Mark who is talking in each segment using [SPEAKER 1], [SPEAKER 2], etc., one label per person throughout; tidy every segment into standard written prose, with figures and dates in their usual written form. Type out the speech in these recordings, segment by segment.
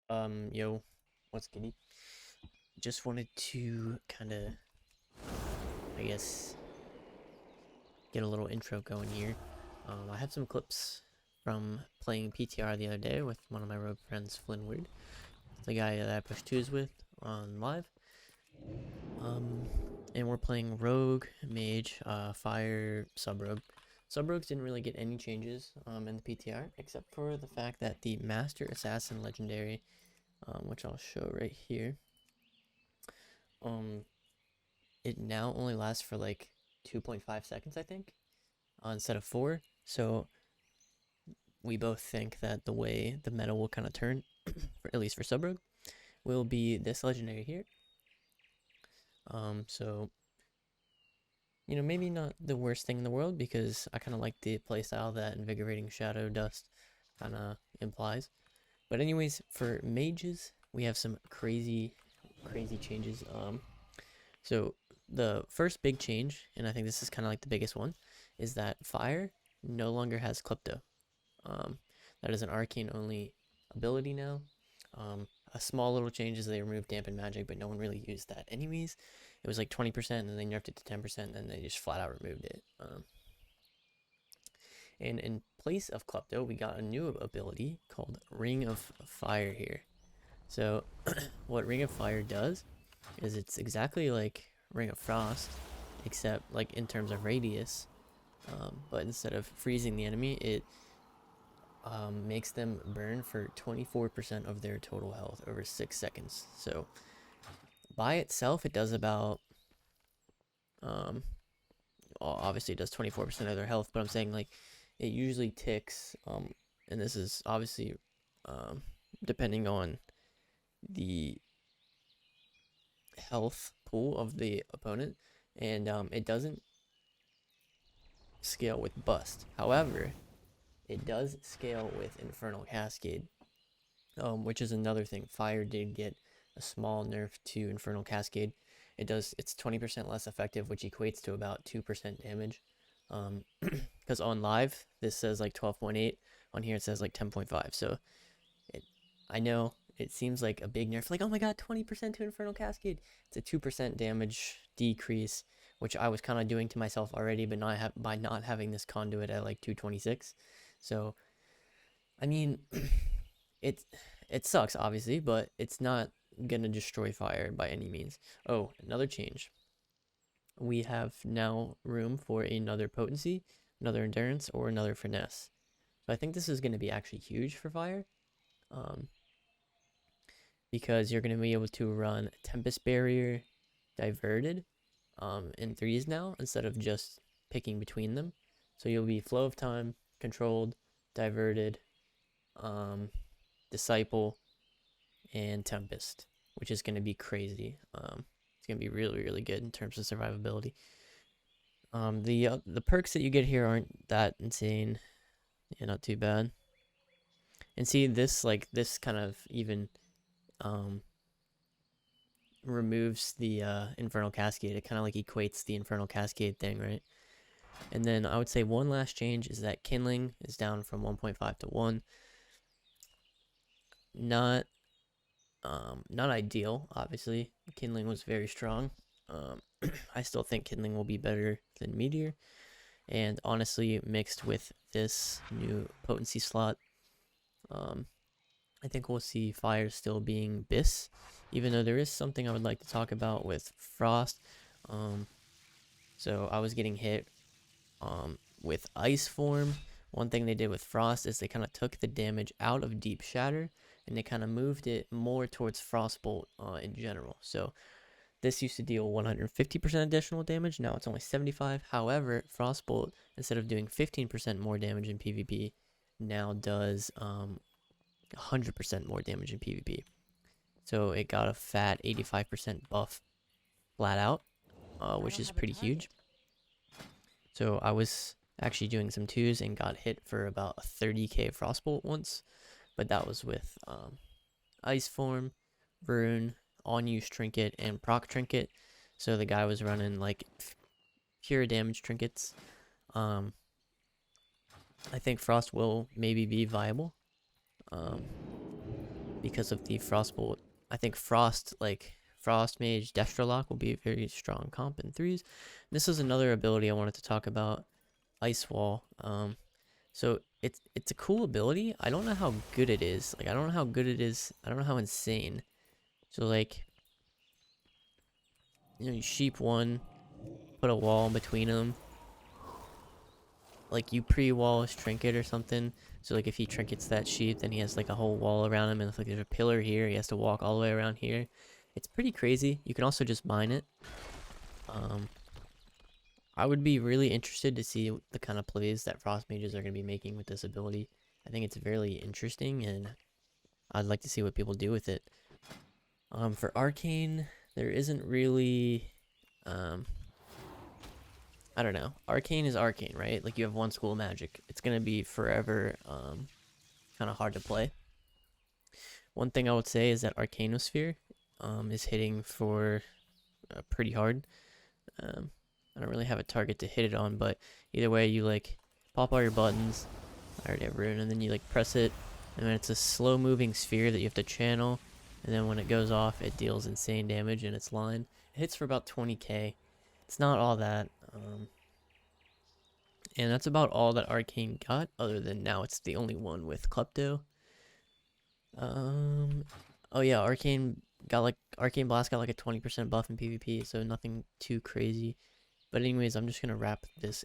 [SPEAKER 1] Yo, what's goody? Just wanted to kind of, I guess, get a little intro going here. I have some clips from playing PTR the other day with one of my rogue friends, Flynnward, the guy that I pushed twos with on live. And we're playing Rogue, Mage, Fire, Sub-Rogue. Sub-Rogues didn't really get any changes in the PTR, except for the fact that the Master Assassin Legendary, which I'll show right here, it now only lasts for like 2.5 seconds, I think, instead of 4. So we both think that the way the meta will kind of turn, at least for Sub-Rogue, will be this legendary here. So, you know, maybe not the worst thing in the world, because I kind of like the playstyle that Invigorating Shadow Dust kind of implies. But anyways, for mages, we have some crazy changes. So the first big change, and I think this is kind of like the biggest one, is that Fire no longer has Klepto. That is an arcane only ability now. A small little change is they removed Dampen Magic, but no one really used that anyways. It was like 20%, and then they nerfed it to 10%, and they just flat out removed it. And in place of Klepto, we got a new ability called Ring of Fire here. So what Ring of Fire does is it's exactly like Ring of Frost, except like in terms of radius. But instead of freezing the enemy, it makes them burn for 24% of their total health over 6 seconds. So by itself, it does about, obviously it does 24% of their health, but I'm saying like it usually ticks, and this is obviously depending on the health pool of the opponent, and it doesn't scale with Bust. However, it does scale with Infernal Cascade, which is another thing. Fire did get a small nerf to Infernal Cascade. It's 20% less effective, which equates to about 2% damage. Because on live, this says like 12.8. On here, it says like 10.5. So I know it seems like a big nerf, like, oh my god, 20% to Infernal Cascade. It's a 2% damage decrease, which I was kind of doing to myself already, but by not having this conduit at like 226. So, I mean, it sucks, obviously, but it's not gonna destroy Fire by any means. Oh, another change. We have now room for another potency, another endurance, or another finesse. So I think this is going to be actually huge for Fire, because you're going to be able to run Tempest Barrier, Diverted, in threes now, instead of just picking between them. So you'll be Flow of Time, Controlled, Diverted, Disciple, and Tempest, which is going to be crazy. It's going to be really good in terms of survivability. The perks that you get here aren't that insane. Yeah, not too bad. And see, this kind of even removes the Infernal Cascade. It kind of like equates the Infernal Cascade thing, right? And then I would say one last change is that Kindling is down from 1.5 to 1. Not ideal, obviously. Kindling was very strong. I still think Kindling will be better than Meteor. And honestly, mixed with this new potency slot, I think we'll see Fire still being Biss, even though there is something I would like to talk about with Frost. So I was getting hit with Ice Form. One thing they did with Frost is they kind of took the damage out of Deep Shatter, and they kind of moved it more towards Frostbolt in general. So this used to deal 150% additional damage, now it's only 75. However, Frostbolt, instead of doing 15% more damage in PvP, now does 100% more damage in PvP. So it got a fat 85% buff flat out, which is pretty huge. So I was actually doing some twos and got hit for about a 30k Frostbolt once, but that was with Ice Form, Rune, On-Use Trinket, and Proc Trinket. So the guy was running like pure damage trinkets. I think Frost will maybe be viable. because of the Frostbolt. I think Frost Mage Destrolock will be a very strong comp in 3s. This is another ability I wanted to talk about, Ice Wall. So it's a cool ability. I don't know how good it is. Like, I don't know how good it is. I don't know how insane. So like, you sheep one, put a wall between them. Like, you pre-wall his trinket or something. So like, if he trinkets that sheep, then he has like a whole wall around him, and if like there's a pillar here, he has to walk all the way around here. It's pretty crazy. You can also just mine it. I would be really interested to see the kind of plays that Frost Mages are going to be making with this ability. I think it's very interesting, and I'd like to see what people do with it. For Arcane, there isn't really, I don't know. Arcane is Arcane, right? Like, you have one school of magic. It's going to be forever, kind of hard to play. One thing I would say is that Arcanosphere, is hitting for pretty hard. I don't really have a target to hit it on, but either way, you like pop all your buttons. I already have rune, and then you like press it, and then it's a slow moving sphere that you have to channel, and then when it goes off, it deals insane damage in its line. It hits for about 20k. It's not all that, and that's about all that Arcane got, other than now it's the only one with Klepto. Oh yeah, Arcane Blast got like a 20% buff in PvP, so nothing too crazy. But anyways, I'm just gonna wrap this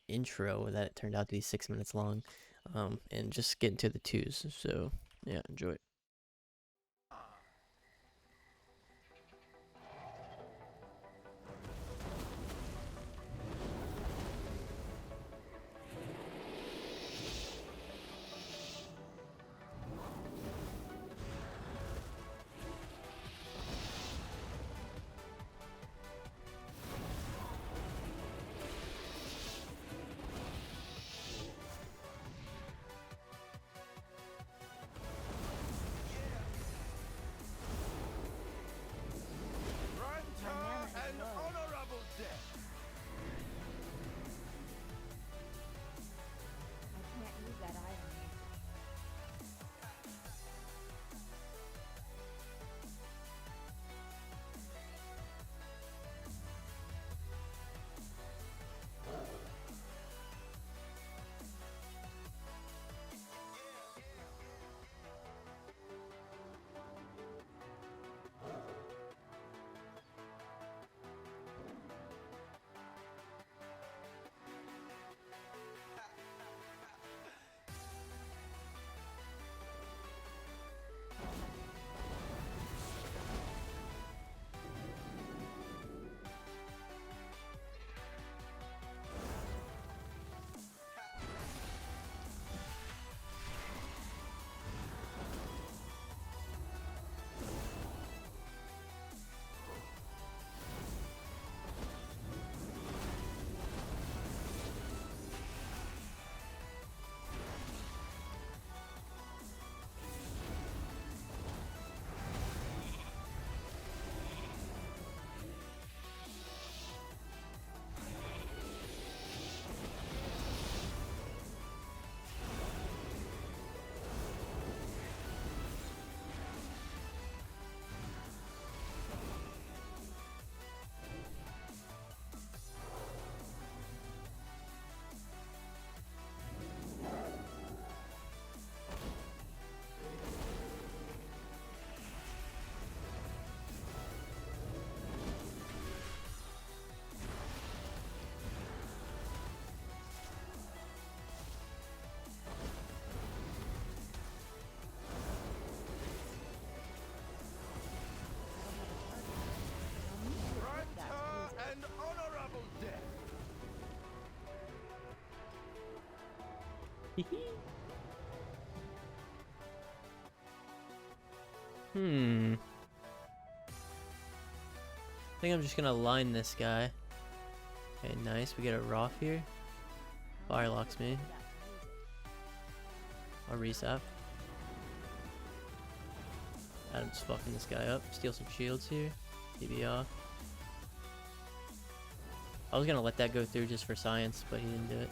[SPEAKER 1] intro that turned out to be 6 minutes long, and just get into the 2s. So yeah, enjoy. I think I'm just gonna line this guy. Okay, nice. We get a Roth here. Firelocks me. I'll resap. Adam's fucking this guy up. Steal some shields here. PB off. I was gonna let that go through just for science, but he didn't do it.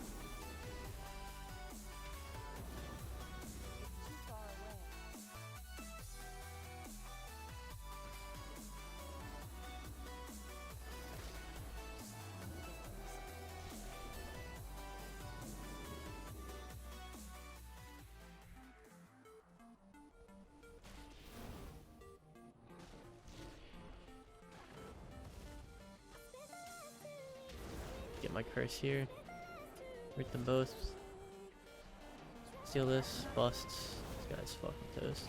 [SPEAKER 1] get my curse here. Hit them both. Steal this. Busts. This guy's fucking toast.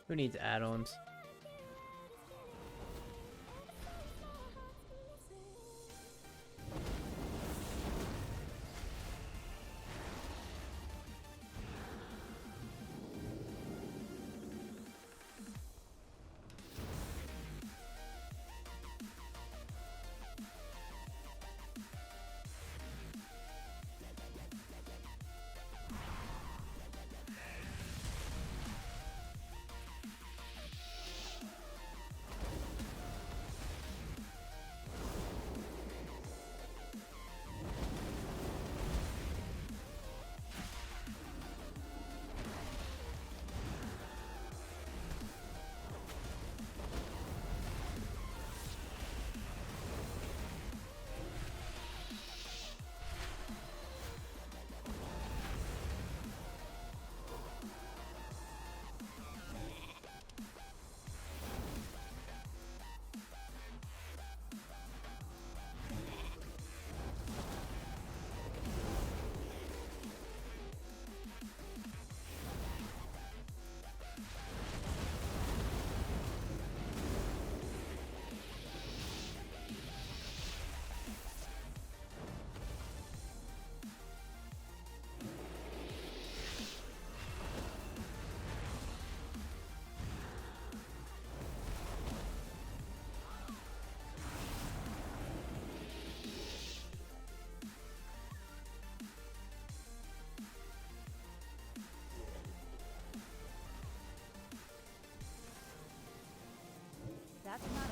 [SPEAKER 1] Who needs add-ons?
[SPEAKER 2] That's not